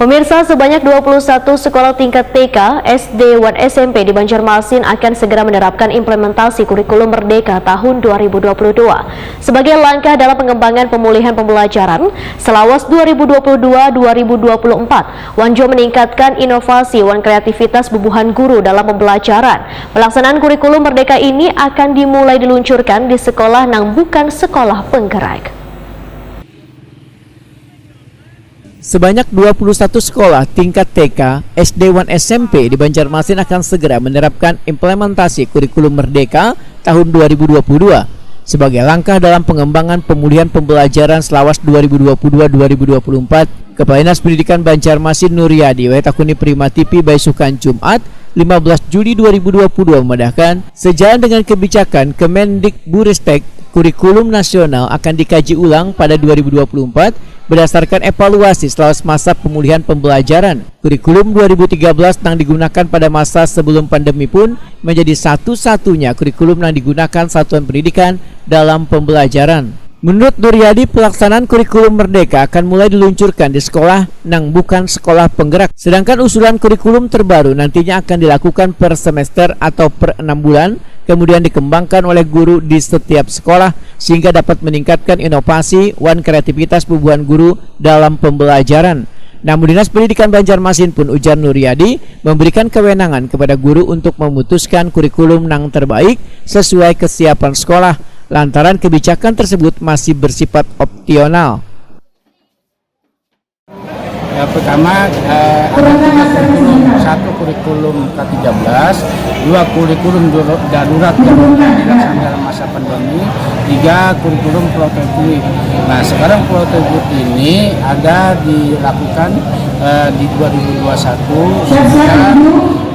Pemirsa, sebanyak 21 sekolah tingkat TK, SD, dan SMP di Banjarmasin akan segera menerapkan implementasi kurikulum Merdeka tahun 2022. Sebagai langkah dalam pengembangan pemulihan pembelajaran Selawas 2022-2024, Wanjo meningkatkan inovasi dan kreativitas bubuhan guru dalam pembelajaran. Pelaksanaan kurikulum Merdeka ini akan dimulai diluncurkan di sekolah nang bukan sekolah penggerak. Sebanyak 21 sekolah tingkat TK, SD, dan SMP di Banjarmasin akan segera menerapkan implementasi kurikulum Merdeka tahun 2022 sebagai langkah dalam pengembangan pemulihan pembelajaran Selawas 2022-2024. Kepala Dinas Pendidikan Banjarmasin Nuryadi Wetakuni Prima TV Baisukan Jumat 15 Juli 2022 memandahkan sejalan dengan kebijakan Kemendikbudristek, kurikulum nasional akan dikaji ulang pada 2024 berdasarkan evaluasi selama masa pemulihan pembelajaran. Kurikulum 2013 yang digunakan pada masa sebelum pandemi pun menjadi satu-satunya kurikulum yang digunakan satuan pendidikan dalam pembelajaran. Menurut Nuryadi, pelaksanaan kurikulum Merdeka akan mulai diluncurkan di sekolah yang bukan sekolah penggerak. Sedangkan usulan kurikulum terbaru nantinya akan dilakukan per semester atau per 6 bulan, kemudian dikembangkan oleh guru di setiap sekolah sehingga dapat meningkatkan inovasi dan kreativitas bubuhan guru dalam pembelajaran. Namun Dinas Pendidikan Banjarmasin pun, ujar Nuryadi, memberikan kewenangan kepada guru untuk memutuskan kurikulum yang terbaik sesuai kesiapan sekolah, lantaran kebijakan tersebut masih bersifat opsional. Pertama, ada 3 kurikulum, 1 kurikulum K13, 2 kurikulum darurat yang dilaksanakan dalam masa pandemi, 3 kurikulum prototip. Nah, sekarang prototip ini ada dilakukan di 2021,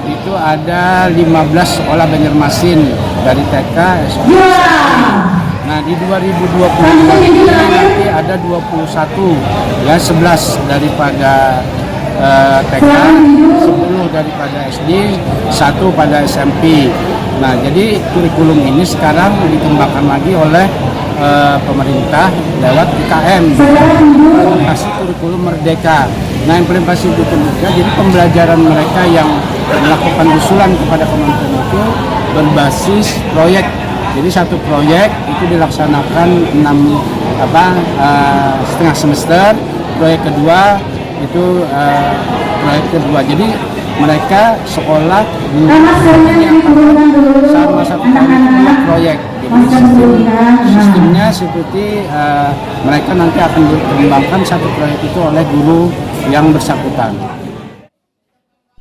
itu ada 15 sekolah Banjarmasin dari TK, SD. Nah, di 2022 ini nanti ada 21, ya 11 daripada TK, 10 daripada SD, 1 pada SMP. Nah, jadi kurikulum ini sekarang dikembangkan lagi oleh pemerintah lewat IKM, implementasi kurikulum Merdeka. Nah, implementasi kurikulum Merdeka, jadi pembelajaran mereka yang melakukan usulan kepada kementerian itu berbasis proyek. Jadi satu proyek itu dilaksanakan 6,5 semester. Proyek kedua itu jadi mereka sekolah sama satu tahun proyek. Jadi sistemnya seperti mereka nanti akan dikembangkan satu proyek itu oleh guru yang bersangkutan.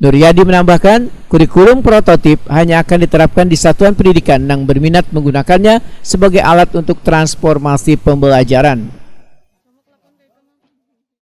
Nuryadi menambahkan, kurikulum prototip hanya akan diterapkan di satuan pendidikan yang berminat menggunakannya sebagai alat untuk transformasi pembelajaran.